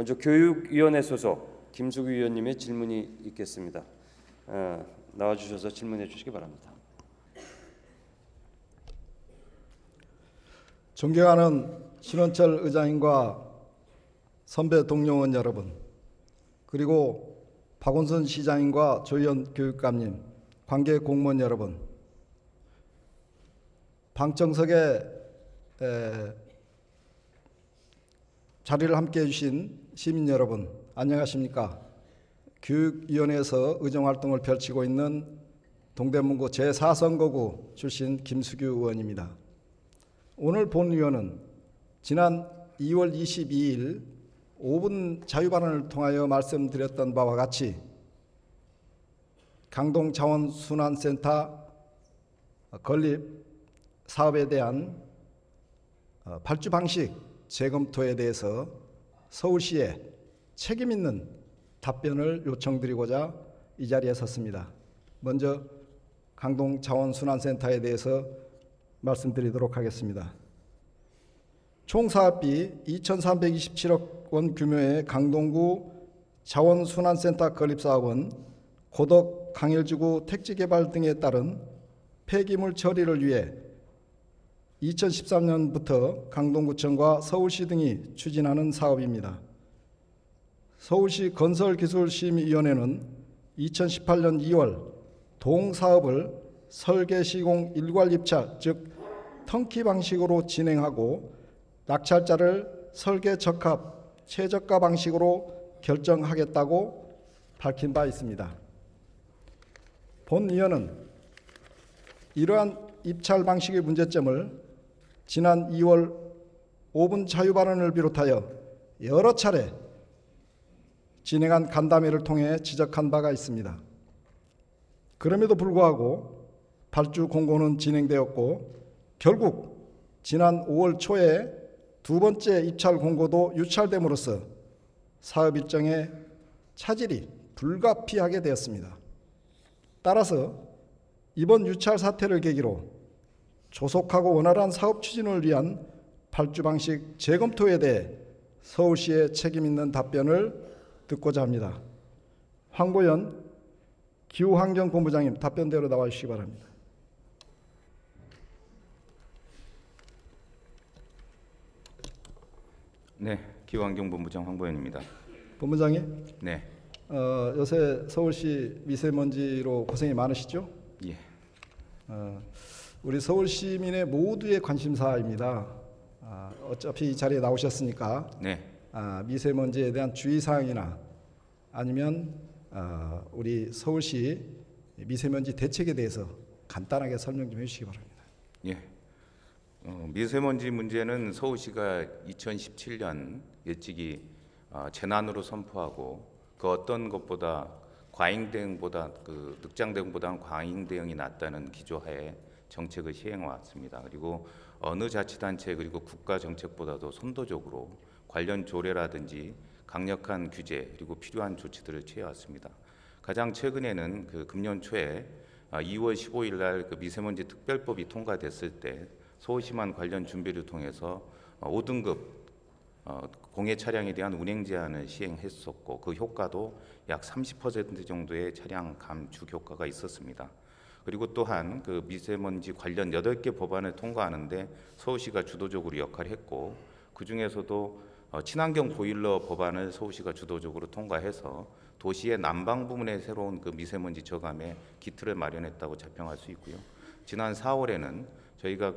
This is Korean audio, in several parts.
먼저 교육위원회 소속 김숙유 위원님의 질문이 있겠습니다. 나와주셔서 질문해 주시기 바랍니다. 존경하는 신원철 의장님과 선배 동료원 여러분, 그리고 박원순 시장님과 조희연 교육감님, 관계 공무원 여러분, 방청석에 자리를 함께해 주신 시민 여러분, 안녕하십니까? 교육위원회에서 의정활동을 펼치고 있는 동대문구 제4선거구 출신 김숙유 의원입니다. 오늘 본위원은 지난 2월 22일 5분 자유발언을 통하여 말씀드렸던 바와 같이 강동자원순환센터 건립 사업에 대한 발주 방식 재검토에 대해서 서울시에 책임 있는 답변을 요청드리고자 이 자리에 섰습니다. 먼저 강동자원순환센터에 대해서 말씀드리도록 하겠습니다. 총 사업비 2,327억 원 규모의 강동구 자원순환센터 건립사업은 고덕, 강일지구 택지개발 등에 따른 폐기물 처리를 위해 2013년부터 강동구청과 서울시 등이 추진하는 사업입니다. 서울시 건설기술심의위원회는 2018년 2월 동사업을 설계, 시공, 일괄 입찰, 즉 턴키 방식으로 진행하고 낙찰자를 설계 적합, 최저가 방식으로 결정하겠다고 밝힌 바 있습니다. 본 위원은 이러한 입찰 방식의 문제점을 지난 2월 5분 자유발언을 비롯하여 여러 차례 진행한 간담회를 통해 지적한 바가 있습니다. 그럼에도 불구하고 발주 공고는 진행되었고 결국 지난 5월 초에 두 번째 입찰 공고도 유찰됨으로써 사업 일정에 차질이 불가피하게 되었습니다. 따라서 이번 유찰 사태를 계기로 조속하고 원활한 사업 추진을 위한 발주 방식 재검토에 대해 서울시의 책임 있는 답변을 듣고자 합니다. 황보연 기후환경본부장님, 답변대로 나와 주시기 바랍니다. 네, 기후환경본부장 황보연입니다. 본부장님. 네. 요새 서울시 미세먼지로 고생이 많으시죠? 예. 우리 서울 시민의 모두의 관심사입니다. 어차피 이 자리에 나오셨으니까 네. 미세먼지에 대한 주의사항이나 아니면 우리 서울시 미세먼지 대책에 대해서 간단하게 설명 좀 해주시기 바랍니다. 예. 미세먼지 문제는 서울시가 2017년 일찍이 재난으로 선포하고 그 어떤 것보다 과잉 대응보다 늑장 대응보다는 과잉 대응이 낫다는 기조하에 정책을 시행해 왔습니다. 그리고 어느 자치단체 그리고 국가 정책보다도 선도적으로 관련 조례라든지 강력한 규제 그리고 필요한 조치들을 취해왔습니다. 가장 최근에는 금년 초에 2월 15일 날 미세먼지 특별법이 통과됐을 때 서울시만 관련 준비를 통해서 5등급 공해 차량에 대한 운행 제한을 시행했었고 그 효과도 약 30% 정도의 차량 감축 효과가 있었습니다. 그리고 또한 미세먼지 관련 8개 법안을 통과하는데 서울시가 주도적으로 역할을 했고 그 중에서도 친환경 보일러 법안을 서울시가 주도적으로 통과해서 도시의 난방 부문의 새로운 미세먼지 저감에 기틀을 마련했다고 자평할 수 있고요. 지난 4월에는 저희가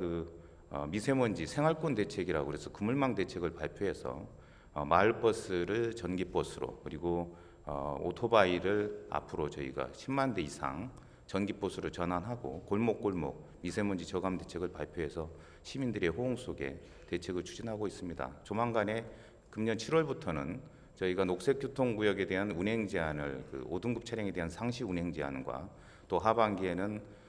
미세먼지 생활권 대책이라고 그래서 그물망 대책을 발표해서 마을버스를 전기버스로 그리고 오토바이를 앞으로 저희가 10만 대 이상 전기버스로 전환하고 골목골목 미세먼지 저감 대책을 발표해서 시민들의 호응 속에 대책을 추진하고 있습니다. 조만간에 금년 7월부터는 저희가 녹색교통구역에 대한 운행 제한을 5등급 차량에 대한 상시 운행 제한과 또 하반기에는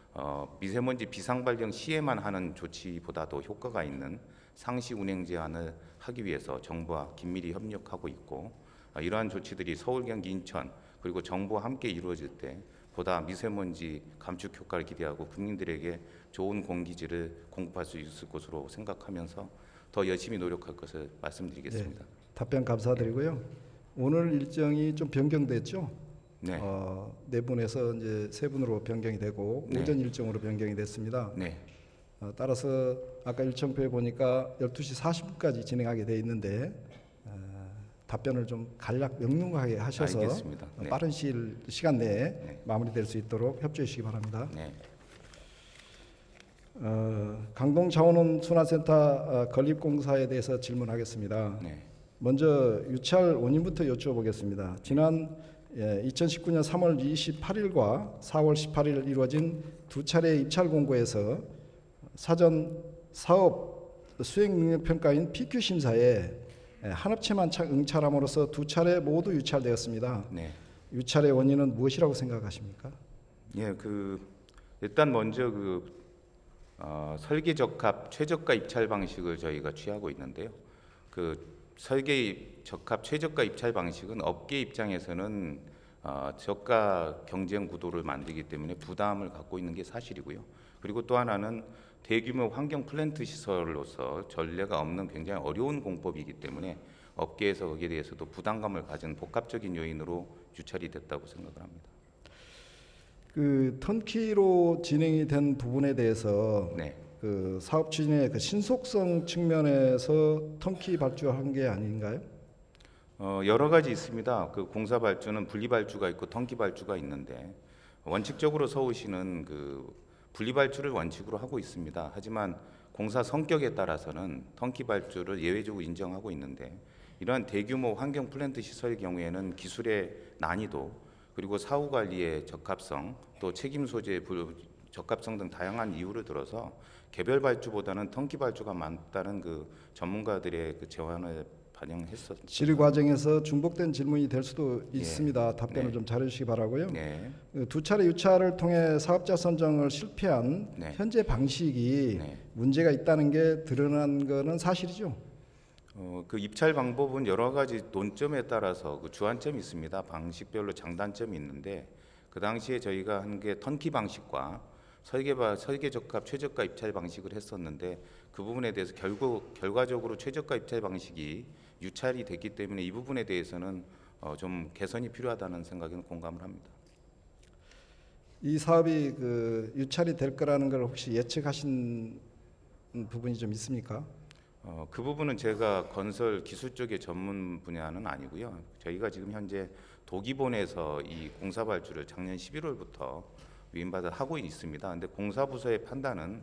미세먼지 비상발령 시에만 하는 조치보다도 효과가 있는 상시 운행 제한을 하기 위해서 정부와 긴밀히 협력하고 있고 이러한 조치들이 서울, 경기, 인천 그리고 정부와 함께 이루어질 때 보다 미세먼지 감축 효과를 기대하고 국민들에게 좋은 공기질을 공급할 수 있을 것으로 생각하면서 더 열심히 노력할 것을 말씀드리겠습니다. 네, 답변 감사드리고요. 오늘 일정이 좀 변경됐죠? 네. 네 분에서 이제 세 분으로 변경이 되고 네. 오전 일정으로 변경이 됐습니다. 네. 따라서 아까 일정표에 보니까 12시 40분까지 진행하게 돼 있는데 답변을 좀 간략 명료하게 하셔서 알겠습니다. 네. 빠른 시간 내에 네. 마무리될 수 있도록 협조해 주시기 바랍니다. 네. 강동자원원 순환센터 건립공사에 대해서 질문하겠습니다. 네. 먼저 유찰 원인부터 여쭤보겠습니다. 지난 2019년 3월 28일과 4월 18일 이루어진 두 차례 입찰 공고에서 사전 사업 수행 능력 평가인 PQ 심사에 한 업체만 응찰함으로써 두 차례 모두 유찰되었습니다. 네. 유찰의 원인은 무엇이라고 생각하십니까? 예, 일단 먼저 설계 적합 최저가 입찰 방식을 저희가 취하고 있는데요. 설계 적합 최저가 입찰 방식은 업계 입장에서는 저가 경쟁 구도를 만들기 때문에 부담을 갖고 있는 게 사실이고요. 그리고 또 하나는 대규모 환경 플랜트 시설로서 전례가 없는 굉장히 어려운 공법이기 때문에 업계에서 거기에 대해서도 부담감을 가진 복합적인 요인으로 유찰이 됐다고 생각을 합니다. 턴키로 진행이 된 부분에 대해서 네. 사업 추진의 신속성 측면에서 턴키 발주한 게 아닌가요? 여러 가지 있습니다. 공사 발주는 분리 발주가 있고 턴키 발주가 있는데 원칙적으로 서울시는 분리 발주를 원칙으로 하고 있습니다. 하지만 공사 성격에 따라서는 턴키 발주를 예외적으로 인정하고 있는데 이러한 대규모 환경 플랜트 시설의 경우에는 기술의 난이도 그리고 사후 관리의 적합성 또 책임 소재의 적합성 등 다양한 이유를 들어서 개별 발주보다는 턴키 발주가 많다는 전문가들의 제안을 반영했었습니다. 질의 과정에서 중복된 질문이 될 수도 있습니다. 답변을 네. 좀 잘해주시기 바라고요. 네. 두 차례 유찰을 통해 사업자 선정을 실패한 네. 현재 방식이 네. 문제가 있다는 게 드러난 거는 사실이죠. 입찰 방법은 여러 가지 논점에 따라서 주안점이 있습니다. 방식별로 장단점이 있는데 그 당시에 저희가 한 게 턴키 방식과 설계 적합 최저가 입찰 방식을 했었는데 그 부분에 대해서 결과적으로 최저가 입찰 방식이 유찰이 됐기 때문에 이 부분에 대해서는 좀 개선이 필요하다는 생각에는 공감을 합니다. 이 사업이 유찰이 될 거라는 걸 혹시 예측하신 부분이 좀 있습니까? 그 부분은 제가 건설 기술 쪽의 전문 분야는 아니고요. 저희가 지금 현재 도기본에서 이 공사 발주를 작년 11월부터 위임받아 하고 있습니다. 근데 공사부서의 판단은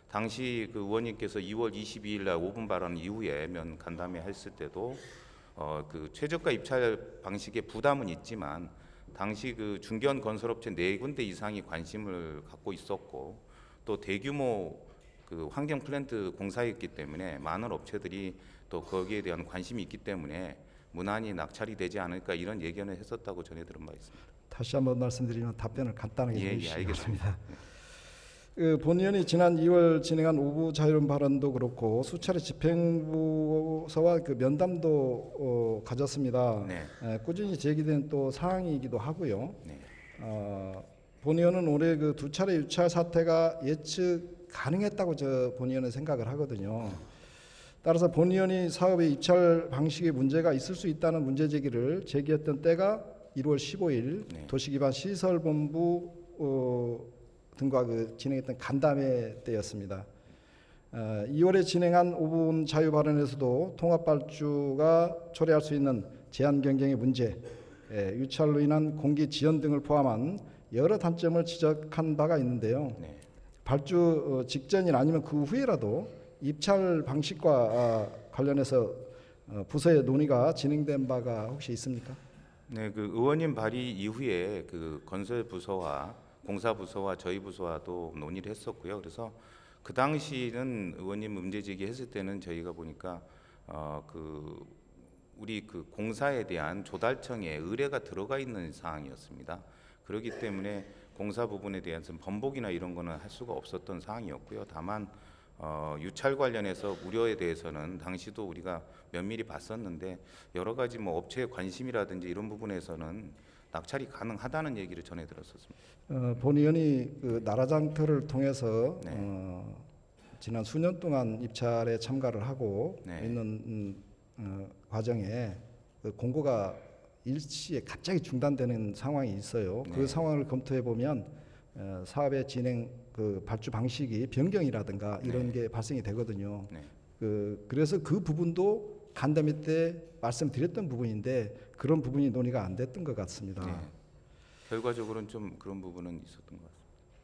당시 의원님께서 2월 22일 날 5분 발언 이후에 간담회 했을 때도 최저가 입찰 방식의 부담은 있지만 당시 중견 건설업체 4군데 이상이 관심을 갖고 있었고 또 대규모 환경 플랜트 공사였기 때문에 많은 업체들이 또 거기에 대한 관심이 있기 때문에 무난히 낙찰이 되지 않을까 이런 예견을 했었다고 전해 들은 바 있습니다. 다시 한번 말씀드리면 답변을 간단하게 해주시기 알겠습니다. 바랍니다. 본 의원이 지난 2월 진행한 오부 자유론 발언도 그렇고 수차례 집행부서와 면담도 가졌습니다. 네. 꾸준히 제기된 또 사항이기도 하고요. 네. 본 의원은 올해 두 차례 유찰 사태가 예측 가능했다고 본 의원은 생각을 하거든요. 따라서 본 의원이 사업의 입찰 방식에 문제가 있을 수 있다는 문제 제기를 제기했던 때가 1월 15일 네. 도시기반 시설본부 등과 진행했던 간담회 때였습니다. 2월에 진행한 5분 자유 발언에서도 통합 발주가 초래할 수 있는 제한 경쟁의 문제, 유찰로 인한 공기 지연 등을 포함한 여러 단점을 지적한 바가 있는데요. 네. 발주 직전이나 아니면 그 후에라도 입찰 방식과 관련해서 부서의 논의가 진행된 바가 혹시 있습니까? 네, 의원님 발의 이후에 건설 부서와 공사 부서와 저희 부서와도 논의를 했었고요. 그래서 그 당시는 의원님 문제 제기했을 때는 저희가 보니까 우리 공사에 대한 조달청에 의뢰가 들어가 있는 사항이었습니다. 그렇기 때문에 공사 부분에 대해서는 번복이나 이런 거는 할 수가 없었던 사항이었고요. 다만 유찰 관련해서 우려에 대해서는 당시도 우리가 면밀히 봤었는데 여러 가지 업체의 관심이라든지 이런 부분에서는 낙찰이 가능하다는 얘기를 전해 들었었습니다. 본 의원이 나라장터를 통해서 네. 지난 수년 동안 입찰에 참가를 하고 네. 있는 과정에 공고가 일시에 갑자기 중단되는 상황이 있어요. 그 네. 상황을 검토해 보면 사업의 진행 그 발주 방식이 변경이라든가 이런 게 발생이 되거든요. 네. 그래서 그 부분도 간담회 때 말씀드렸던 부분인데 그런 부분이 논의가 안 됐던 것 같습니다. 네. 결과적으로는 좀 그런 부분은 있었던 것 같습니다.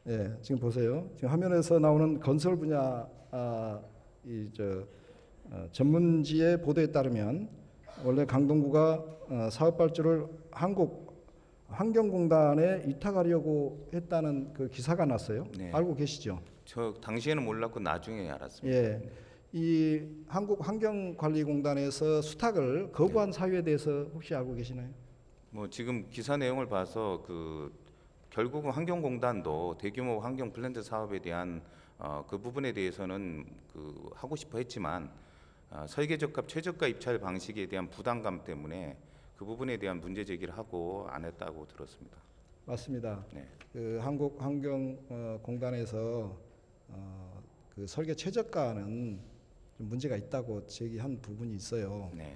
예, 지금 보세요. 지금 화면에서 나오는 건설 분야 전문지의 보도에 따르면 원래 강동구가 사업 발주를 한국 환경공단에 위탁하려고 했다는 그 기사가 났어요. 네. 알고 계시죠? 저 당시에는 몰랐고 나중에 알았습니다. 예. 이 한국환경관리공단에서 수탁을 거부한 사유에 대해서 혹시 알고 계시나요? 뭐 지금 기사 내용을 봐서 결국은 환경공단도 대규모 환경 플랜트 사업에 대한 그 부분에 대해서는 하고 싶어 했지만 설계 적합 최저가 입찰 방식에 대한 부담감 때문에 그 부분에 대한 문제 제기를 하고 안 했다고 들었습니다. 맞습니다. 네. 그 한국환경공단에서 그 설계 최저가는 좀 문제가 있다고 제기한 부분이 있어요. 네.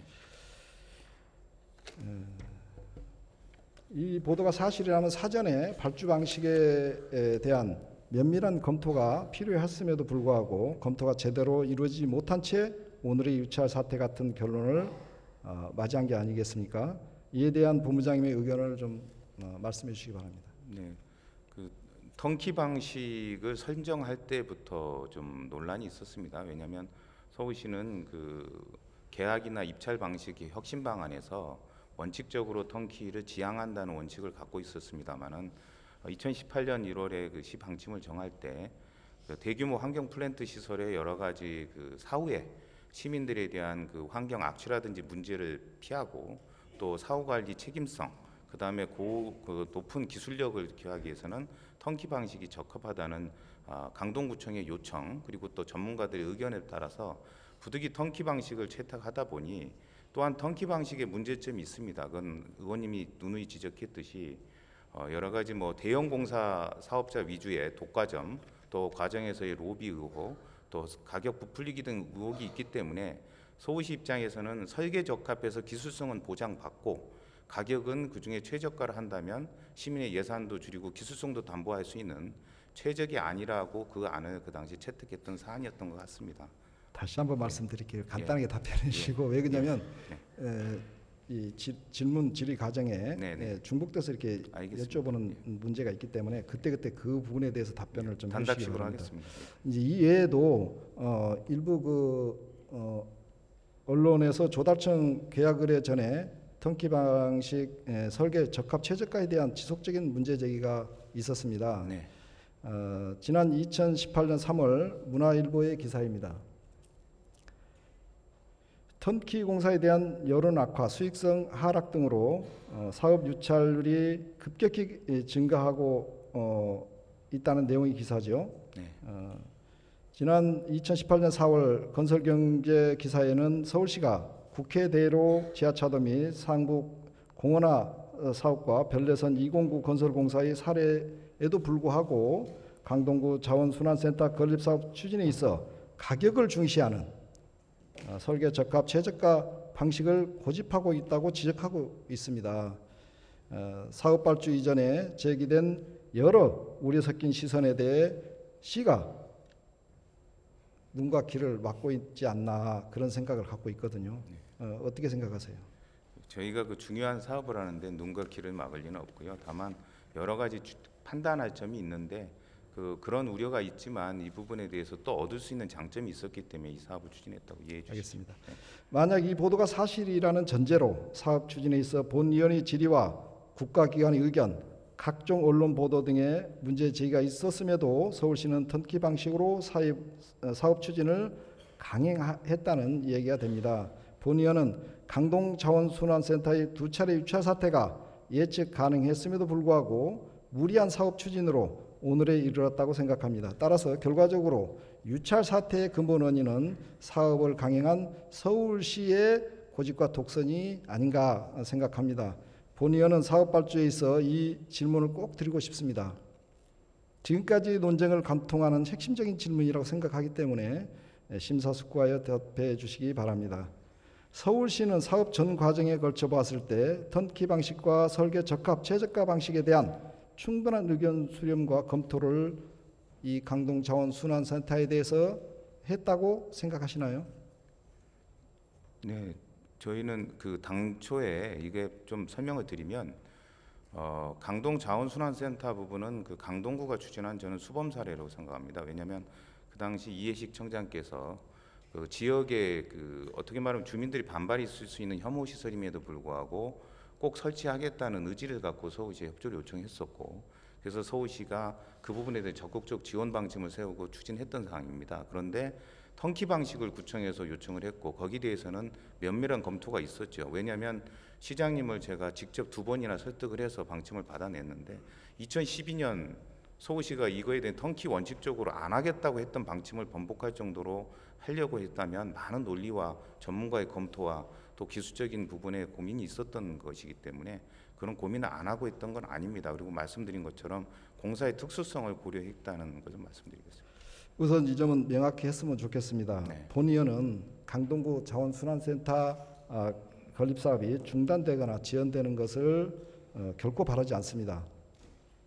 이 보도가 사실이라면 사전에 발주 방식에 대한 면밀한 검토가 필요했음에도 불구하고 검토가 제대로 이루어지지 못한 채 오늘의 유찰 사태 같은 결론을 맞이한 게 아니겠습니까? 이에 대한 본부장님의 의견을 좀 말씀해 주시기 바랍니다. 네. 턴키 방식을 선정할 때부터 좀 논란이 있었습니다. 왜냐하면 서울시는 계약이나 입찰 방식의 혁신 방안에서 원칙적으로 턴키를 지향한다는 원칙을 갖고 있었습니다만은 2018년 1월에 시 방침을 정할 때 대규모 환경 플랜트 시설의 여러 가지 사후에 시민들에 대한 환경 악취라든지 문제를 피하고 또 사후 관리 책임성, 그다음에 높은 기술력을 기하기 위해서는 턴키 방식이 적합하다는 강동구청의 요청, 그리고 또 전문가들의 의견에 따라서 부득이 턴키 방식을 채택하다 보니 또한 턴키 방식의 문제점이 있습니다. 그건 의원님이 누누이 지적했듯이 여러 가지 대형 공사 사업자 위주의 독과점, 또 과정에서의 로비 의혹, 또 가격 부풀리기 등 의혹이 있기 때문에 서울시 입장에서는 설계 적합해서 기술성은 보장받고 가격은 그중에 최저가를 한다면 시민의 예산도 줄이고 기술성도 담보할 수 있는 최적이 아니라고 그 안을 그 당시 채택했던 사안이었던 것 같습니다. 다시 한번 말씀드릴게요. 간단하게 답변해 주시고 왜 그러냐면 이 질문 질의 과정에 중복돼서 이렇게 알겠습니다. 여쭤보는 문제가 있기 때문에 그때그때 그 부분에 대해서 답변을 좀 해주시기 단답식으로 바랍니다. 하겠습니다. 이제 이 외에도 일부 언론에서 조달청 계약 의뢰 전에 턴키 방식 설계 적합 최저가에 대한 지속적인 문제 제기가 있었습니다. 네. 지난 2018년 3월 문화일보의 기사입니다. 턴키 공사에 대한 여론 악화, 수익성 하락 등으로 사업 유찰률이 급격히 증가하고 있다는 내용의 기사죠. 네. 지난 2018년 4월 건설경제 기사에는 서울시가 국회대로 지하차도 및 상북 공원화 사업과 별내선 209 건설공사의 사례에도 불구하고 강동구 자원순환센터 건립사업 추진에 있어 가격을 중시하는 설계 적합 최저가 방식을 고집하고 있다고 지적하고 있습니다. 사업 발주 이전에 제기된 여러 우려 섞인 시선에 대해 시가 눈과 귀를 막고 있지 않나 그런 생각을 갖고 있거든요. 어떻게 생각하세요? 저희가 중요한 사업을 하는데 눈과 귀를 막을 리는 없고요. 다만 여러 가지 판단할 점이 있는데 그런 우려가 있지만 이 부분에 대해서 또 얻을 수 있는 장점이 있었기 때문에 이 사업을 추진했다고 이해해 주시기 알겠습니다. 바랍니다. 만약 이 보도가 사실이라는 전제로 사업 추진에 있어 본위원의 질의와 국가기관의 의견, 각종 언론 보도 등의 문제 제기가 있었음에도 서울시는 턴키 방식으로 사업 추진을 강행했다는 얘기가 됩니다. 본위원은 강동자원순환센터의 2차례 유찰 사태가 예측 가능했음에도 불구하고 무리한 사업 추진으로 오늘에 이르렀다고 생각합니다. 따라서 결과적으로 유찰 사태의 근본 원인은 사업을 강행한 서울시의 고집과 독선이 아닌가 생각합니다. 본 의원은 사업 발주에 있어 이 질문을 꼭 드리고 싶습니다. 지금까지 논쟁을 관통하는 핵심적인 질문이라고 생각하기 때문에 심사숙고하여 답해 주시기 바랍니다. 서울시는 사업 전 과정에 걸쳐 봤을 때 턴키 방식과 설계 적합 최저가 방식에 대한 충분한 의견 수렴과 검토를 이 강동자원순환센터에 대해서 했다고 생각하시나요? 네, 저희는 그 당초에 이게 좀 설명을 드리면 강동자원순환센터 부분은 그 강동구가 추진한 저는 수범 사례라고 생각합니다. 왜냐하면 그 당시 이해식 청장께서 그 지역에 그 어떻게 말하면 주민들이 반발이 있을 수 있는 혐오 시설임에도 불구하고 꼭 설치하겠다는 의지를 갖고 서울시에 협조를 요청했었고, 그래서 서울시가 그 부분에 대해 적극적 지원 방침을 세우고 추진했던 사항입니다. 그런데 턴키 방식을 구청에서 요청을 했고 거기에 대해서는 면밀한 검토가 있었죠. 왜냐하면 시장님을 제가 직접 2번이나 설득을 해서 방침을 받아냈는데 2012년 서울시가 이거에 대한 턴키 원칙적으로 안 하겠다고 했던 방침을 번복할 정도로 하려고 했다면 많은 논리와 전문가의 검토와 또 기술적인 부분에 고민이 있었던 것이기 때문에 그런 고민을 안 하고 있던 건 아닙니다. 그리고 말씀드린 것처럼 공사의 특수성을 고려했다는 것을 말씀드리겠습니다. 우선 이 점은 명확히 했으면 좋겠습니다. 네. 본의원은 강동구 자원순환센터 건립사업이 중단되거나 지연되는 것을 결코 바라지 않습니다.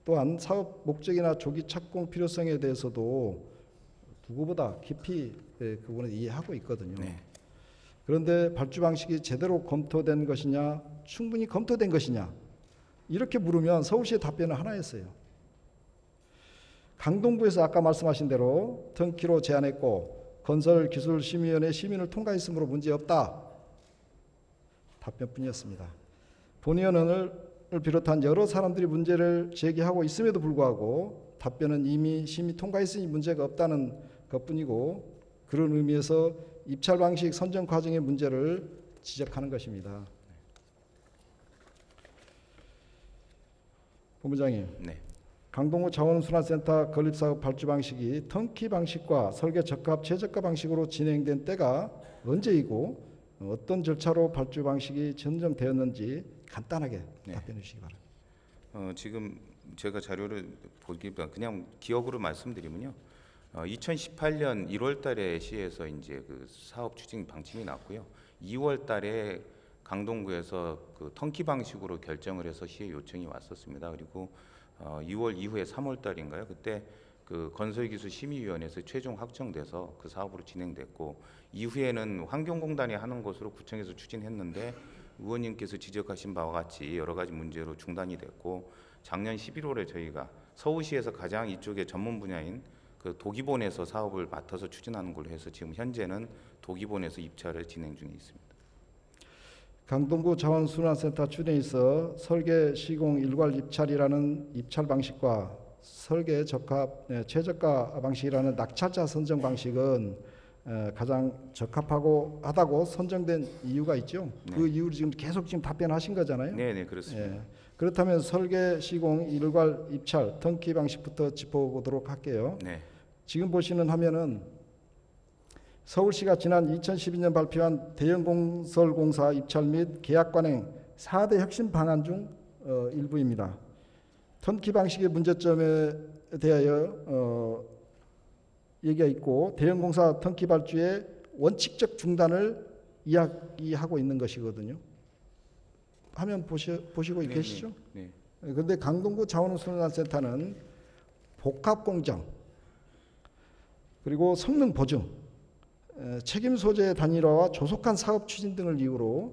또한 사업 목적이나 조기 착공 필요성에 대해서도 누구보다 깊이 그 부분을 이해하고 있거든요. 네. 그런데 발주 방식이 제대로 검토된 것이냐, 충분히 검토된 것이냐, 이렇게 물으면 서울시의 답변은 하나였어요. 강동구에서 아까 말씀하신 대로 턴키로 제안했고 건설기술심의위원회 심의를 통과했으므로 문제없다. 답변뿐이었습니다. 본의원을 비롯한 여러 사람들이 문제를 제기하고 있음에도 불구하고 답변은 이미 심의 통과했으니 문제가 없다는 것뿐이고, 그런 의미에서 입찰 방식 선정 과정의 문제를 지적하는 것입니다. 본부장님, 네. 강동구 자원순환센터 건립사업 발주 방식이 턴키 방식과 설계 적합 최저가 방식으로 진행된 때가 언제이고 어떤 절차로 발주 방식이 선정되었는지 간단하게 네. 답변해 주시기 바랍니다. 지금 제가 자료를 보기보다 그냥 기억으로 말씀드리면요. 2018년 1월 달에 시에서 이제 그 사업 추진 방침이 났고요. 2월 달에 강동구에서 그 턴키 방식으로 결정을 해서 시에 요청이 왔었습니다. 그리고 2월 이후에 3월 달인가요? 그때 그 건설기술심의위원회에서 최종 확정돼서 그 사업으로 진행됐고, 이후에는 환경공단이 하는 것으로 구청에서 추진했는데 의원님께서 지적하신 바와 같이 여러 가지 문제로 중단이 됐고, 작년 11월에 저희가 서울시에서 가장 이쪽의 전문 분야인 그 도기본에서 사업을 맡아서 추진하는 걸로 해서 지금 현재는 도기본에서 입찰을 진행 중에 있습니다. 강동구 자원순환센터 추진에 있어 설계 시공 일괄 입찰이라는 입찰 방식과 설계 적합 최저가 방식이라는 낙찰자 선정 방식은 가장 적합하고 하다고 선정된 이유가 있죠. 네. 그 이유를 지금 계속 지금 답변하신 거잖아요. 네, 그렇습니다. 예. 그렇다면 설계 시공 일괄 입찰 턴키 방식부터 짚어보도록 할게요. 네. 지금 보시는 화면은 서울시가 지난 2012년 발표한 대형건설공사 입찰 및 계약 관행 4대 혁신 방안 중 일부입니다. 턴키 방식의 문제점에 대하여 얘기가 있고, 대형공사 턴키 발주의 원칙적 중단을 이야기하고 있는 것이거든요. 화면 보시고 네, 계시죠? 네. 그런데 강동구 자원순환센터는 복합공정, 그리고 성능 보증, 책임 소재 단일화와 조속한 사업 추진 등을 이유로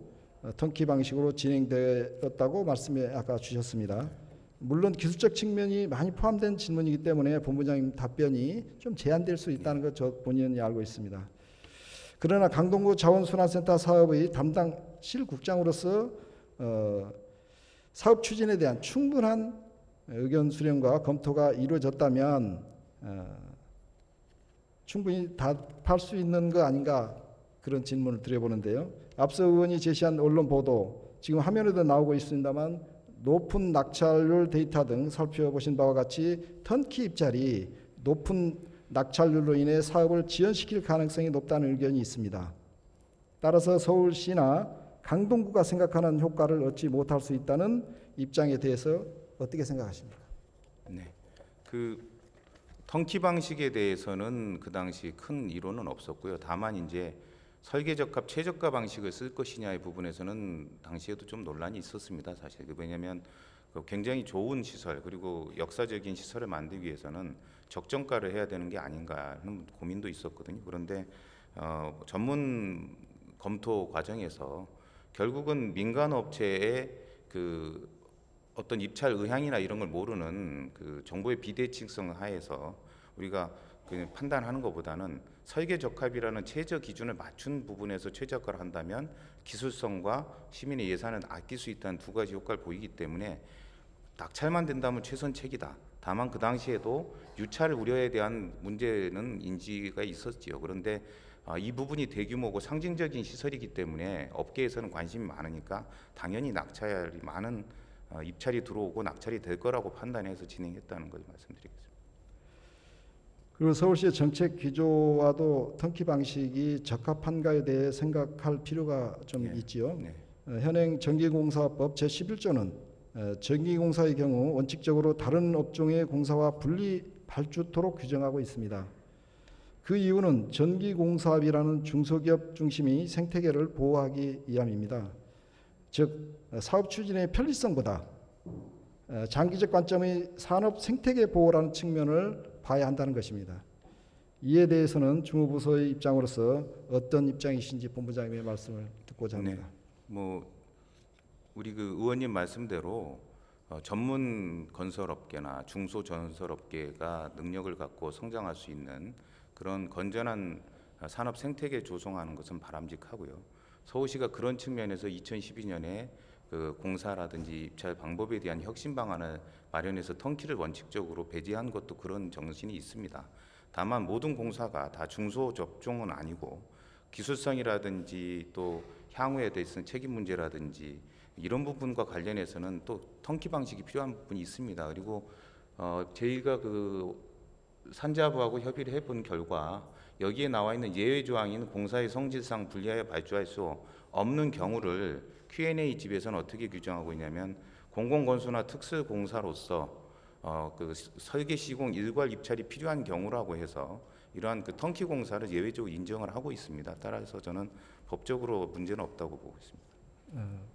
턴키 방식으로 진행되었다고 말씀에 아까 주셨습니다. 물론 기술적 측면이 많이 포함된 질문이기 때문에 본부장님 답변이 좀 제한될 수 있다는 것 저 본인이 알고 있습니다. 그러나 강동구 자원순환센터 사업의 담당 실국장으로서 사업 추진에 대한 충분한 의견 수렴과 검토가 이루어졌다면 충분히 답할 수 있는 거 아닌가, 그런 질문을 드려보는데요. 앞서 의원이 제시한 언론 보도, 지금 화면에도 나오고 있습니다만 높은 낙찰률 데이터 등 살펴보신 바와 같이 턴키 입찰이 높은 낙찰률로 인해 사업을 지연시킬 가능성이 높다는 의견이 있습니다. 따라서 서울시나 강동구가 생각하는 효과를 얻지 못할 수 있다는 입장에 대해서 어떻게 생각하십니까? 네. 그 턴키 방식에 대해서는 그 당시 큰 이론은 없었고요. 다만 이제 설계 적합 최저가 방식을 쓸 것이냐의 부분에서는 당시에도 좀 논란이 있었습니다. 사실 왜냐하면 굉장히 좋은 시설 그리고 역사적인 시설을 만들기 위해서는 적정가를 해야 되는 게 아닌가 하는 고민도 있었거든요. 그런데 전문 검토 과정에서 결국은 민간 업체의 그 어떤 입찰 의향이나 이런 걸 모르는 그 정보의 비대칭성 하에서 우리가 그냥 판단하는 것보다는 설계 적합이라는 최저 기준을 맞춘 부분에서 최저가를 한다면 기술성과 시민의 예산을 아낄 수 있다는 두 가지 효과를 보이기 때문에 낙찰만 된다면 최선책이다. 다만 그 당시에도 유찰 우려에 대한 문제는 인지가 있었지요. 그런데 이 부분이 대규모고 상징적인 시설이기 때문에 업계에서는 관심이 많으니까 당연히 낙찰이 많은 입찰이 들어오고 낙찰이 될 거라고 판단해서 진행했다는 걸 말씀드리겠습니다. 그리고 서울시의 정책 기조와도 턴키 방식이 적합한가에 대해 생각할 필요가 좀 네. 있지요. 네. 현행 전기공사법 제11조는 전기공사의 경우 원칙적으로 다른 업종의 공사와 분리 발주토록 규정하고 있습니다. 그 이유는 전기공사업이라는 중소기업 중심의 생태계를 보호하기 위함입니다. 즉 사업 추진의 편리성보다 장기적 관점의 산업 생태계 보호라는 측면을 봐야 한다는 것입니다. 이에 대해서는 주무부서의 입장으로서 어떤 입장이신지 본부장님의 말씀을 듣고자 합니다. 뭐 우리 그 의원님 말씀대로 전문 건설업계나 중소건설업계가 능력을 갖고 성장할 수 있는 그런 건전한 산업 생태계 조성하는 것은 바람직하고요. 서울시가 그런 측면에서 2012년에 그 공사라든지 입찰 방법에 대한 혁신 방안을 마련해서 턴키를 원칙적으로 배제한 것도 그런 정신이 있습니다. 다만 모든 공사가 다 중소 접종은 아니고 기술성이라든지 또 향후에 대해서는 책임 문제라든지 이런 부분과 관련해서는 또 턴키 방식이 필요한 부분이 있습니다. 그리고 저희가 그 산자부하고 협의를 해본 결과 여기에 나와 있는 예외 조항인 공사의 성질상 불리하여 발주할 수 없는 경우를 Q&A 집에서는 어떻게 규정하고 있냐면 공공건설이나 특수공사로서 그 설계 시공 일괄 입찰이 필요한 경우라고 해서 이러한 그 턴키 공사를 예외적으로 인정을 하고 있습니다. 따라서 저는 법적으로 문제는 없다고 보고 있습니다.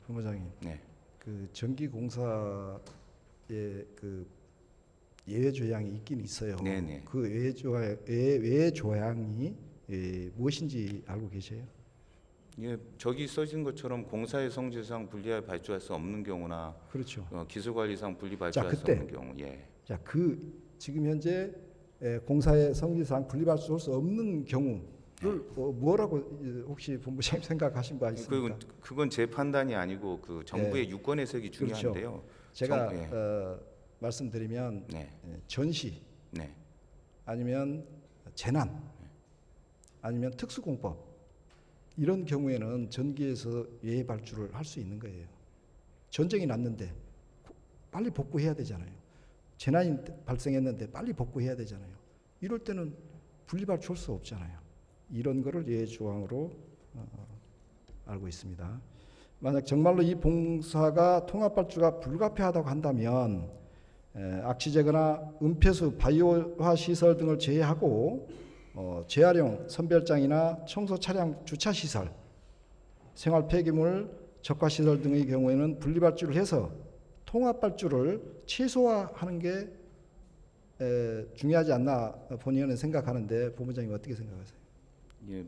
본부장님, 네. 그 전기공사의 그 예외 조항이 있긴 있어요. 네네. 그 예외 조항이 무엇인지 알고 계세요? 예, 저기 써진 것처럼 공사의 성질상 분리하여 발주할 수 없는 경우나 그렇죠. 기술관리상 분리 발주할 수 그때. 없는 경우, 예. 자, 그 지금 현재 공사의 성질상 분리발주할 수 없는 경우를 뭐라고 혹시 본부장님 생각하신 바 있습니까? 그건 제 판단이 아니고 그 정부의 유권 해석이 중요한데요. 그렇죠. 제가 말씀드리면 네. 전시 네. 아니면 재난 아니면 특수공법 이런 경우에는 전기에서 예외 발주를 할 수 있는 거예요. 전쟁이 났는데 빨리 복구해야 되잖아요. 재난이 발생했는데 빨리 복구해야 되잖아요. 이럴 때는 분리 발주할 수 없잖아요. 이런 거를 예외 조항으로 알고 있습니다. 만약 정말로 이 봉사가 통합 발주가 불가피하다고 한다면 악취제거나 은폐수, 바이오화 시설 등을 제외하고 재활용 선별장이나 청소 차량 주차 시설, 생활 폐기물 적화 시설 등의 경우에는 분리 발주를 해서 통합 발주를 최소화하는 게 중요하지 않나 본의원은 생각하는데 본부장님 어떻게 생각하세요? 예,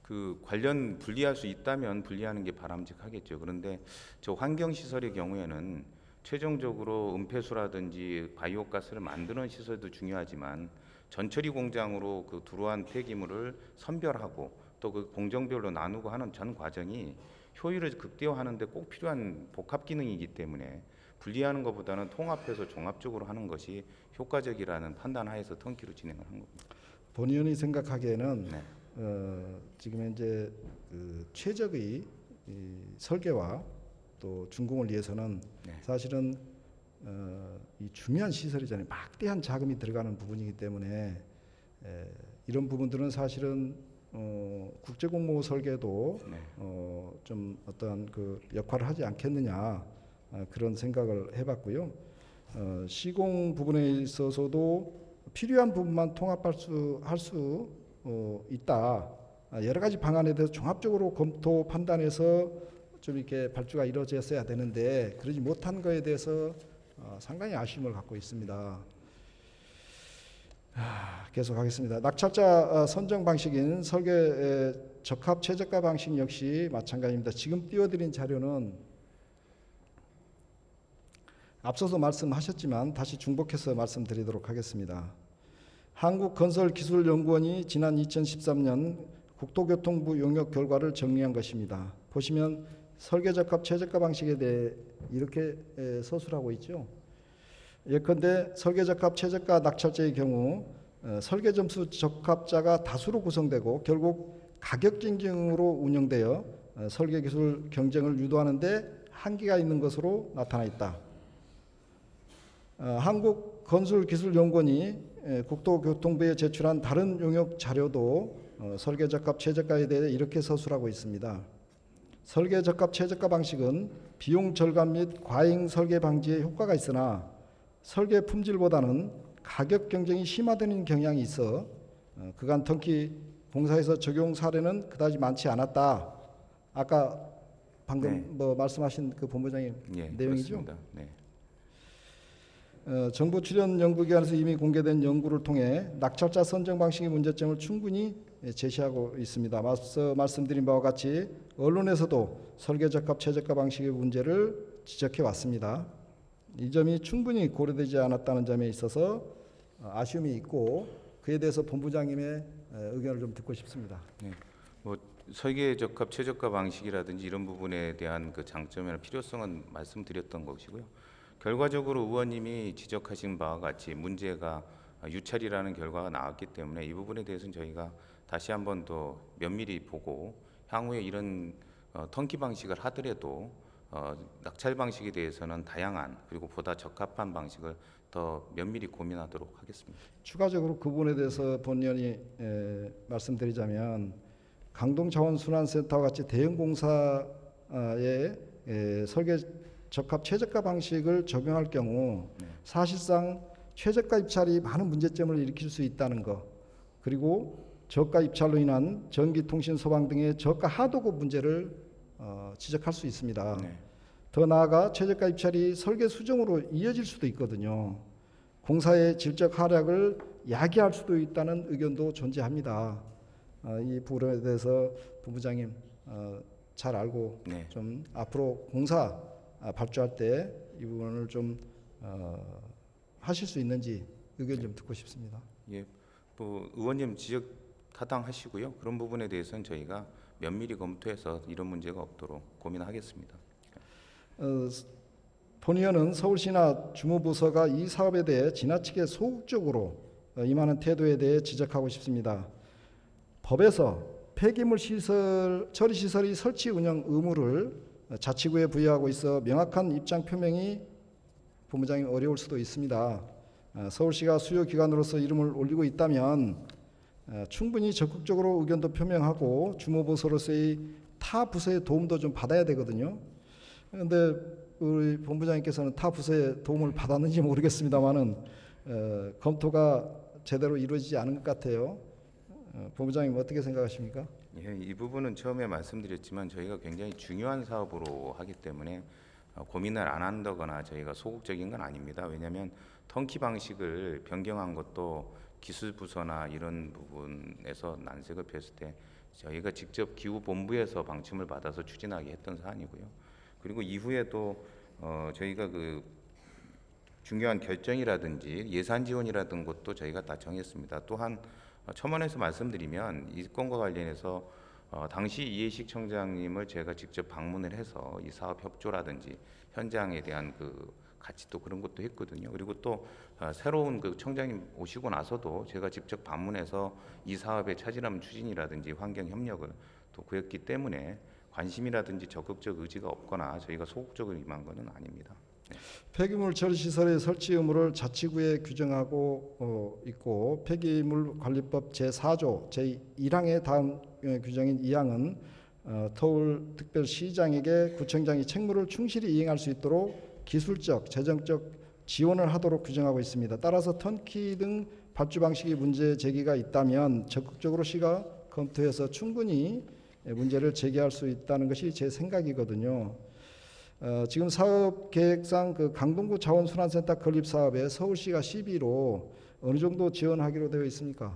그 관련 분리할 수 있다면 분리하는 게 바람직하겠죠. 그런데 저 환경 시설의 경우에는 최종적으로 은폐수라든지 바이오가스를 만드는 시설도 중요하지만 전처리 공장으로 그 들어온 폐기물을 선별하고 또 그 공정별로 나누고 하는 전 과정이 효율을 극대화하는 데 꼭 필요한 복합 기능이기 때문에 분리하는 것보다는 통합해서 종합적으로 하는 것이 효과적이라는 판단 하에서 턴키로 진행을 한 겁니다. 본의원이 생각하기에는 네. 지금 현재 그 최적의 이 설계와 또 준공을 위해서는 네. 사실은 이 중요한 시설이잖아요. 막대한 자금이 들어가는 부분이기 때문에 이런 부분들은 사실은 국제공모 설계도 네. 좀 어떠한 그 역할을 하지 않겠느냐 그런 생각을 해봤고요. 시공 부분에 있어서도 필요한 부분만 통합할 수 있다. 여러 가지 방안에 대해서 종합적으로 검토 판단해서 좀 이렇게 발주가 이루어졌어야 되는데 그러지 못한 거에 대해서 상당히 아쉬움을 갖고 있습니다. 계속하겠습니다. 낙찰자 선정 방식인 설계 적합 최저가 방식 역시 마찬가지입니다. 지금 띄워드린 자료는 앞서서 말씀하셨지만 다시 중복해서 말씀드리도록 하겠습니다. 한국건설기술연구원이 지난 2013년 국토교통부 용역 결과를 정리한 것입니다. 보시면 설계적합 최저가 방식에 대해 이렇게 서술하고 있죠. 예컨대 설계적합 최저가 낙찰제의 경우 설계점수 적합자가 다수로 구성되고 결국 가격竞争으로 운영되어 설계기술 경쟁을 유도하는 데 한계가 있는 것으로 나타나 있다. 한국건설기술연구원이 국토교통부에 제출한 다른 용역 자료도 설계적합 최저가에 대해 이렇게 서술하고 있습니다. 설계적합 최저가 방식은 비용 절감 및 과잉 설계 방지에 효과가 있으나 설계 품질보다는 가격 경쟁이 심화되는 경향이 있어 그간 턴키 공사에서 적용 사례는 그다지 많지 않았다. 아까 방금 말씀하신 그 본부장님 내용이죠. 네. 정부 출연 연구기관에서 이미 공개된 연구를 통해 낙찰자 선정 방식의 문제점을 충분히 제시하고 있습니다. 앞서 말씀드린 바와 같이 언론에서도 설계적합 최저가 방식의 문제를 지적해 왔습니다. 이 점이 충분히 고려되지 않았다는 점에 있어서 아쉬움이 있고 그에 대해서 본부장님의 의견을 좀 듣고 싶습니다. 네. 설계적합 최저가 방식이라든지 이런 부분에 대한 그 장점이나 필요성은 말씀드렸던 것이고요. 결과적으로 의원님이 지적하신 바와 같이 문제가 유찰이라는 결과가 나왔기 때문에 이 부분에 대해서는 저희가 다시 한번 더 면밀히 보고 향후에 이런 턴키 방식을 하더라도 낙찰 방식에 대해서는 다양한 그리고 보다 적합한 방식을 더 면밀히 고민하도록 하겠습니다. 추가적으로 그 부분에 대해서 본의원이 말씀드리자면 강동자원순환센터와 같이 대형 공사의 설계 적합 최저가 방식을 적용할 경우 사실상 최저가 입찰이 많은 문제점을 일으킬 수 있다는 것, 그리고 저가 입찰로 인한 전기통신 소방 등의 저가 하도급 문제를 지적할 수 있습니다. 더 나아가 최저가 입찰이 설계 수정으로 이어질 수도 있거든요. 공사의 질적 하락을 야기할 수도 있다는 의견도 존재합니다. 이 부분에 대해서 본부장님 잘 알고 좀 앞으로 공사 발주할 때 이 부분을 좀 하실 수 있는지 의견 좀 듣고 싶습니다. 예, 의원님 지적 타당하시고요. 그런 부분에 대해서는 저희가 면밀히 검토해서 이런 문제가 없도록 고민하겠습니다. 본의원은 서울시나 주무부서가 이 사업에 대해 지나치게 소극적으로 임하는 태도에 대해 지적하고 싶습니다. 법에서 폐기물 처리 시설의 설치 운영 의무를 자치구에 부여하고 있어 명확한 입장 표명이 본부장님 어려울 수도 있습니다. 서울시가 수요기관으로서 이름을 올리고 있다면 충분히 적극적으로 의견도 표명하고 주무부서로서의 타 부서의 도움도 좀 받아야 되거든요. 그런데 우리 본부장님께서는 타 부서의 도움을 받았는지 모르겠습니다만은 검토가 제대로 이루어지지 않은 것 같아요. 본부장님 어떻게 생각하십니까? 예, 이 부분은 처음에 말씀드렸지만 저희가 굉장히 중요한 사업으로 하기 때문에 고민을 안 한다거나 저희가 소극적인 건 아닙니다. 왜냐하면 턴키 방식을 변경한 것도 기술부서나 이런 부분에서 난색을 폈을 때 저희가 직접 기후본부에서 방침을 받아서 추진하게 했던 사안이고요. 그리고 이후에도 저희가 그 중요한 결정이라든지 예산 지원이라든 것도 저희가 다 정했습니다. 또한 첨언해서 말씀드리면 이 건과 관련해서 당시 이해식 청장님을 제가 직접 방문을 해서 이 사업 협조라든지 현장에 대한 그 같이 또 그런 것도 했거든요. 그리고 또 새로운 그 청장님 오시고 나서도 제가 직접 방문해서 이 사업의 차질함 추진이라든지 환경 협력을 또 구했기 때문에 관심이라든지 적극적 의지가 없거나 저희가 소극적으로 임한 것은 아닙니다. 폐기물 처리 시설의 설치 의무를 자치구에 규정하고 있고 폐기물관리법 제4조 제1항의 다음 규정인 2항은 서울특별시장에게 구청장이 책무를 충실히 이행할 수 있도록 기술적, 재정적 지원을 하도록 규정하고 있습니다. 따라서 턴키 등 발주 방식의 문제 제기가 있다면 적극적으로 시가 검토해서 충분히 문제를 제기할 수 있다는 것이 제 생각이거든요. 지금 사업 계획상 그 강동구 자원순환센터 건립 사업에 서울시가 시비로 어느 정도 지원하기로 되어 있습니까?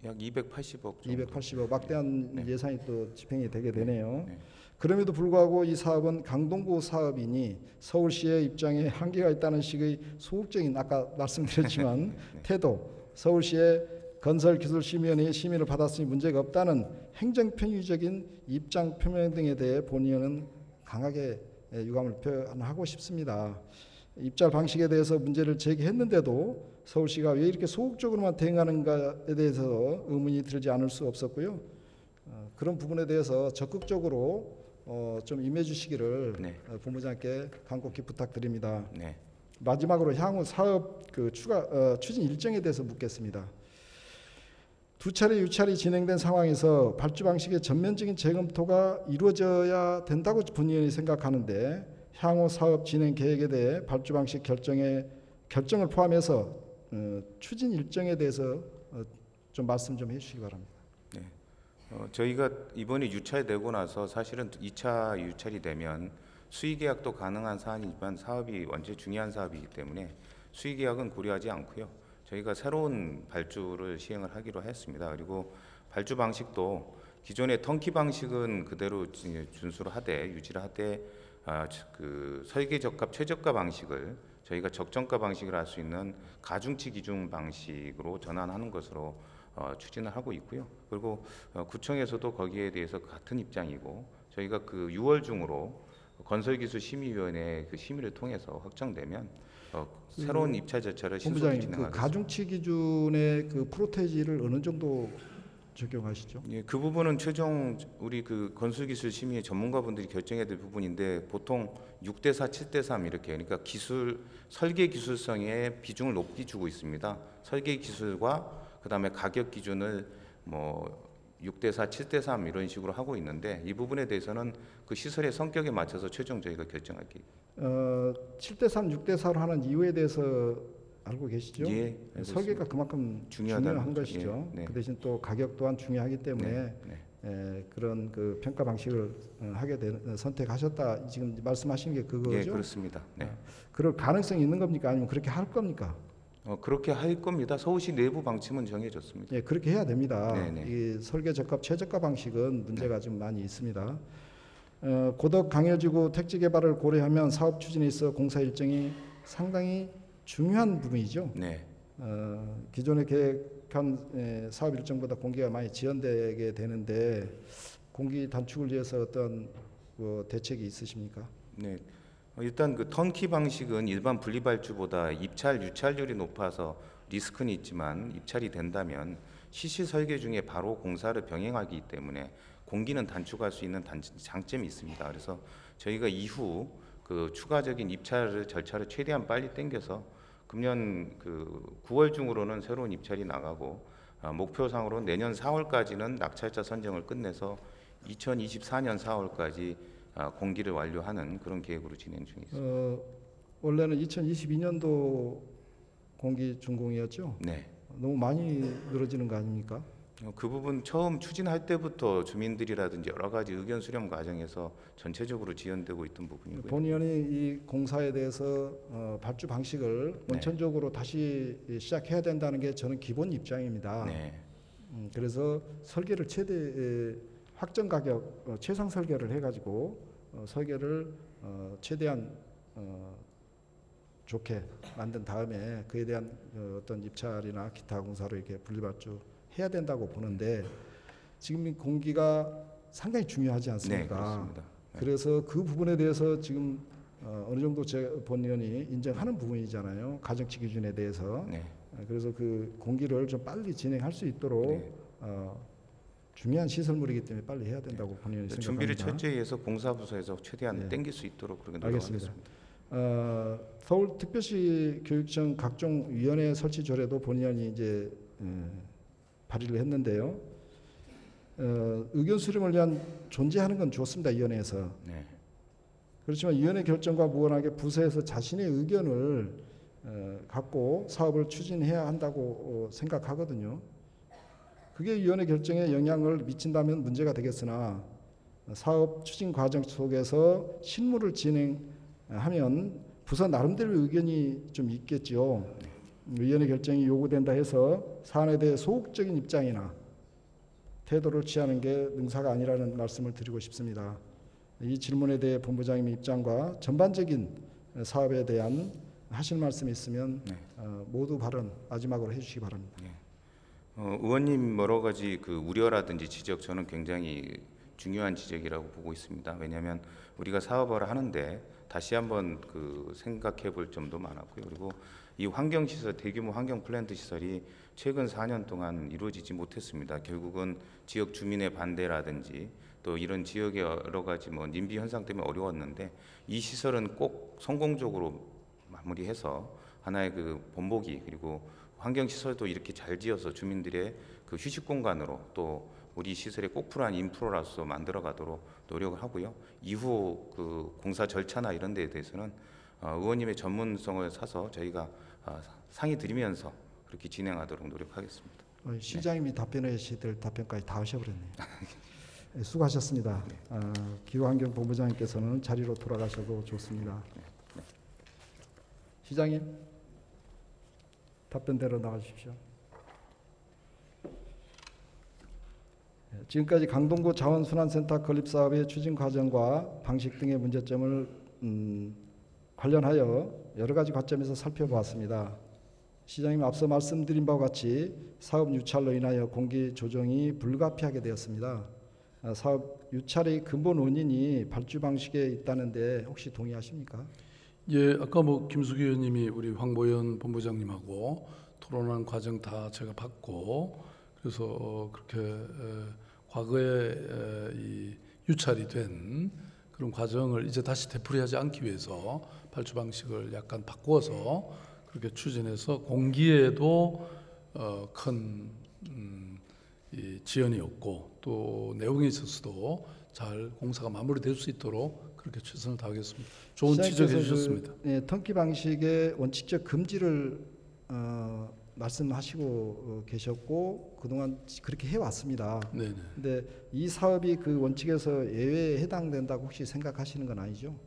약 280억 정도. 280억 막대한 네. 예산이 또 집행이 되게 되네요. 네. 그럼에도 불구하고 이 사업은 강동구 사업이니 서울시의 입장에 한계가 있다는 식의 소극적인 아까 말씀드렸지만 네. 태도, 서울시의 건설기술심의위원회의 심의를 받았으니 문제가 없다는 행정편의적인 입장 표명 등에 대해 본의원은 강하게 유감을 표현하고 싶습니다. 입찰 방식에 대해서 문제를 제기했는데도 서울시가 왜 이렇게 소극적으로만 대응하는가에 대해서 의문이 들지 않을 수 없었고요. 그런 부분에 대해서 적극적으로 좀 임해 주시기를 네. 본부장께 간곡히 부탁드립니다. 네. 마지막으로 향후 사업 그 추진 일정에 대해서 묻겠습니다. 두 차례 유찰이 진행된 상황에서 발주 방식의 전면적인 재검토가 이루어져야 된다고 본의원이 생각하는데 향후 사업 진행 계획에 대해 발주 방식 결정을 포함해서 추진 일정에 대해서 좀 말씀 좀 해주시기 바랍니다. 네. 저희가 이번에 유찰되고 나서 사실은 2차 유찰이 되면 수의계약도 가능한 사안이지만 사업이 원체 중요한 사업이기 때문에 수의계약은 고려하지 않고요. 저희가 새로운 발주를 시행을 하기로 했습니다. 그리고 발주 방식도 기존의 턴키 방식은 그대로 준수를 하되 유지를 하되 그 설계 적합 최저가 방식을 저희가 적정가 방식을 할 수 있는 가중치 기준 방식으로 전환하는 것으로 추진을 하고 있고요. 그리고 구청에서도 거기에 대해서 같은 입장이고 저희가 그 6월 중으로 건설기술심의위원회 그 심의를 통해서 확정되면 새로운 입찰 절차를 신속히 본부장님, 그 진행하겠습니다. 가중치 기준의 그 프로테지를 어느 정도 적용하시죠? 예, 그 부분은 최종 우리 그 건설기술심의 전문가분들이 결정해야 될 부분인데 보통 6대4, 7대3 이렇게 그러니까 설계 기술성에 비중을 높게 주고 있습니다. 설계 기술과 그다음에 가격 기준을 뭐 6대4, 7대3 이런 식으로 하고 있는데 이 부분에 대해서는 그 시설의 성격에 맞춰서 최종 저희가 결정할게요. 7대3, 6대4로 하는 이유에 대해서 알고 계시죠? 예, 알고 설계가 그만큼 중요하다는 중요한 거죠. 것이죠. 예, 네. 그 대신 또 가격 또한 중요하기 때문에 그런 그 평가 방식을 선택하셨다 지금 말씀하시는 게 그거죠? 예, 그렇습니다. 네. 그럴 가능성이 있는 겁니까? 아니면 그렇게 할 겁니까? 그렇게 할 겁니다. 서울시 내부 방침은 정해졌습니다. 예, 그렇게 해야 됩니다. 네네. 이 설계 적합 최저가 방식은 문제가 좀 많이 있습니다. 고덕 강해지구 택지 개발을 고려하면 사업 추진에 있어 공사 일정이 상당히 중요한 부분이죠. 네. 기존에 계획한 사업 일정보다 공기가 많이 지연되게 되는데 공기 단축을 위해서 어떤 대책이 있으십니까? 네. 일단 그 턴키 방식은 일반 분리발주보다 입찰 유찰률이 높아서 리스크는 있지만 입찰이 된다면 시시 설계 중에 바로 공사를 병행하기 때문에 공기는 단축할 수 있는 장점이 있습니다. 그래서 저희가 이후 그 추가적인 입찰 절차를 최대한 빨리 당겨서 금년 그 9월 중으로는 새로운 입찰이 나가고 목표상으로 내년 4월까지는 낙찰자 선정을 끝내서 2024년 4월까지 공기를 완료하는 그런 계획으로 진행 중에 있습니다. 원래는 2022년도 공기 준공이었죠? 네. 너무 많이 늘어지는 거 아닙니까? 그 부분 처음 추진할 때부터 주민들이라든지 여러 가지 의견 수렴 과정에서 전체적으로 지연되고 있던 부분이고요. 본의원이 이 공사에 대해서 발주 방식을 원천적으로 다시 시작해야 된다는 게 저는 기본 입장입니다. 네. 그래서 설계를 최대 확정 가격 최상 설계를 해가지고 설계를 최대한 좋게 만든 다음에 그에 대한 어떤 입찰이나 기타 공사로 이렇게 분리발주 해야 된다고 보는데 지금 공기가 상당히 중요하지 않습니까? 네, 그렇습니다. 네. 그래서 그 부분에 대해서 지금 어느 정도 제 본의원이 인정하는 부분이잖아요. 가정치 기준에 대해서. 네. 그래서 그 공기를 좀 빨리 진행할 수 있도록 네. 중요한 시설물이기 때문에 빨리 해야 된다고 본의원이 생각합니다. 준비를 철저히 해서 공사부서에서 최대한 땡길 수 있도록 그렇게 노력하겠습니다. 서울특별시 교육청 각종 위원회 설치 조례도 본의원이 이제 발의를 했는데요. 의견 수렴을 위한 존재하는 건 좋습니다. 위원회에서. 네. 그렇지만 위원회 결정과 무관하게 부서에서 자신의 의견을 갖고 사업을 추진해야 한다고 생각하거든요. 그게 위원회 결정에 영향을 미친다면 문제가 되겠으나 사업 추진 과정 속에서 실무를 진행하면 부서 나름대로 의견이 좀 있겠죠. 위원회 결정이 요구된다 해서 사안에 대해 소극적인 입장이나 태도를 취하는 게 능사가 아니라는 말씀을 드리고 싶습니다. 이 질문에 대해 본부장님의 입장과 전반적인 사업에 대한 하실 말씀이 있으면 모두 발언 마지막으로 해주시기 바랍니다. 의원님 여러 가지 그 우려라든지 지적 저는 굉장히 중요한 지적이라고 보고 있습니다. 왜냐하면 우리가 사업을 하는데 다시 한번 그 생각해 볼 점도 많았고요. 그리고 이 환경시설, 대규모 환경 플랜트 시설이 최근 4년 동안 이루어지지 못했습니다. 결국은 지역 주민의 반대라든지 또 이런 지역의 여러 가지 뭐 님비 현상 때문에 어려웠는데 이 시설은 꼭 성공적으로 마무리해서 하나의 그 본보기 그리고 환경시설도 이렇게 잘 지어서 주민들의 그 휴식 공간으로 또 우리 시설의 꼭 필요한 인프라로서 만들어 가도록 노력을 하고요. 이후 그 공사 절차나 이런 데에 대해서는 의원님의 전문성을 사서 저희가 상의 드리면서 그렇게 진행하도록 노력하겠습니다. 시장님이 답변하셔야 될 답변까지 다 하셔버렸네요. 수고하셨습니다. 기후환경본부장님께서는 자리로 돌아가셔도 좋습니다. 시장님 답변대로 나가주십시오. 지금까지 강동구 자원순환센터 건립사업의 추진 과정과 방식 등의 문제점을 관련하여 여러 가지 관점에서 살펴보았습니다. 시장님 앞서 말씀드린 바와 같이 사업 유찰로 인하여 공기 조정이 불가피하게 되었습니다. 사업 유찰의 근본 원인이 발주 방식에 있다는데 혹시 동의하십니까? 예, 아까 뭐 김숙 의원님이 우리 황보현 본부장님하고 토론한 과정 다 제가 봤고 그래서 그렇게 과거에 이 유찰이 된 그런 과정을 이제 다시 되풀이하지 않기 위해서 발주 방식을 약간 바꾸어서 그렇게 추진해서 공기에도 큰 이 지연이 없고 또 내용에 있어서도 잘 공사가 마무리될 수 있도록 그렇게 최선을 다하겠습니다. 좋은 지적해 주셨습니다. 턴키 방식의 원칙적 금지를 말씀하시고 계셨고 그동안 그렇게 해왔습니다. 네네. 근데 이 사업이 그 원칙에서 예외에 해당된다고 혹시 생각하시는 건 아니죠?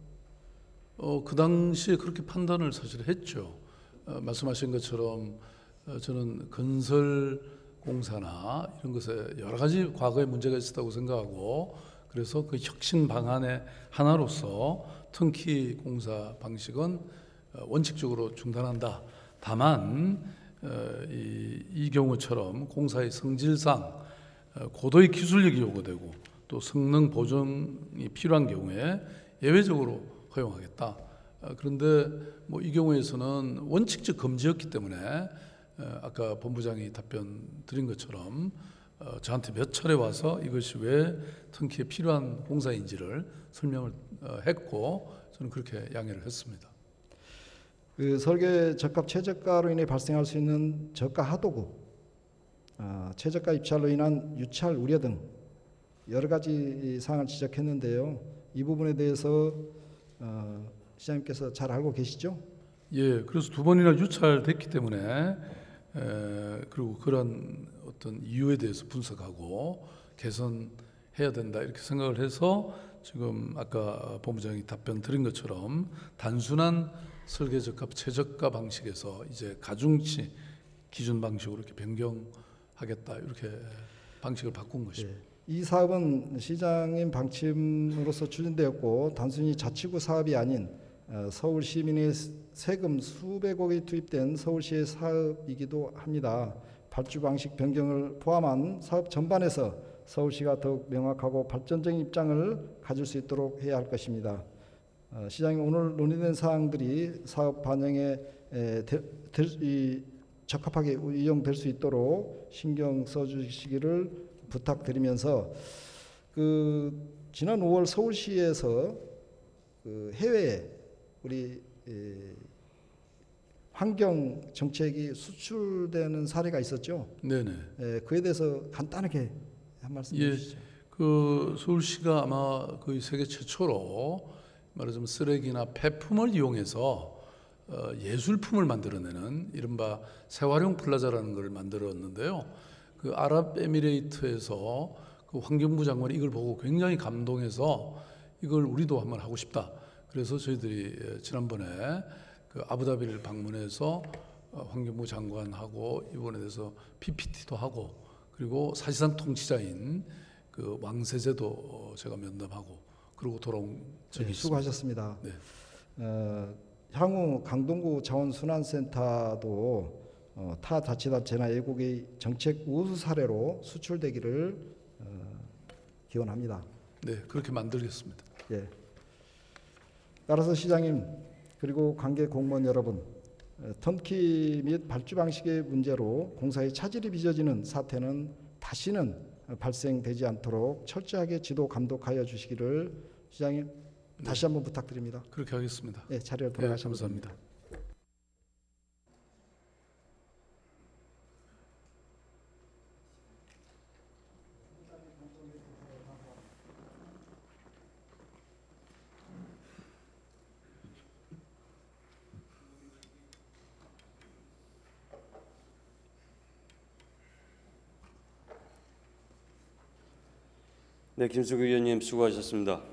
그 당시에 그렇게 판단을 사실 했죠. 말씀하신 것처럼 저는 건설 공사나 이런 것에 여러 가지 과거에 문제가 있었다고 생각하고 그래서 그 혁신 방안의 하나로서 턴키 공사 방식은 원칙적으로 중단한다. 다만 이 경우처럼 공사의 성질상 고도의 기술력이 요구되고 또 성능 보정이 필요한 경우에 예외적으로 허용하겠다. 그런데 뭐 이 경우에서는 원칙적 금지였기 때문에 아까 본부장이 답변 드린 것처럼 저한테 몇 차례 와서 이것이 왜 턴키에 필요한 공사인지를 설명을 했고 저는 그렇게 양해를 했습니다. 그 설계 적합 최저가로 인해 발생할 수 있는 저가 하도급, 최저가 입찰로 인한 유찰 우려 등 여러 가지 사항을 지적했는데요. 이 부분에 대해서 시장님께서 잘 알고 계시죠? 예, 그래서 두 번이나 유찰됐기 때문에 그리고 그런 어떤 이유에 대해서 분석하고 개선해야 된다 이렇게 생각을 해서 지금 아까 본부장이 답변 드린 것처럼 단순한 설계 적합 최저가 방식에서 이제 가중치 기준 방식으로 이렇게 변경하겠다 이렇게 방식을 바꾼 것입니다. 이 사업은 시장님 방침으로서 추진되었고 단순히 자치구 사업이 아닌 서울 시민의 세금 수백억이 투입된 서울시의 사업이기도 합니다. 발주 방식 변경을 포함한 사업 전반에서 서울시가 더욱 명확하고 발전적인 입장을 가질 수 있도록 해야 할 것입니다. 시장님 오늘 논의된 사항들이 사업 반영에 적합하게 이용될 수 있도록 신경 써주시기를 부탁드리면서 지난 5월 서울시에서 해외에 우리 환경 정책이 수출되는 사례가 있었죠. 네네. 그에 대해서 간단하게 한 말씀 해주시죠. 그 서울시가 아마 거의 세계 최초로 말하자면 쓰레기나 폐품을 이용해서 예술품을 만들어내는 이른바 재활용 플라자라는 걸 만들었는데요. 그 아랍에미레이트에서 그 환경부 장관이 이걸 보고 굉장히 감동해서 이걸 우리도 한번 하고 싶다. 그래서 저희들이 지난번에 그 아부다비를 방문해서 환경부 장관하고 이번에 대해서 PPT도 하고 그리고 사실상 통치자인 그 왕세제도 제가 면담하고 그러고 돌아온 적이 네, 있습니다. 수고하셨습니다. 네. 향후 강동구 자원순환센터도 타 자치단체나 외국의 정책 우수 사례로 수출되기를 기원합니다. 네, 그렇게 만들겠습니다. 예. 따라서 시장님 그리고 관계 공무원 여러분, 턴키 및 발주 방식의 문제로 공사에 차질이 빚어지는 사태는 다시는 발생되지 않도록 철저하게 지도 감독하여 주시기를 시장님 다시 한번 부탁드립니다. 그렇게 하겠습니다. 예, 자리를 네, 돌아가시면 감사합니다. 됩니다. 네, 김수구 의원님 수고하셨습니다.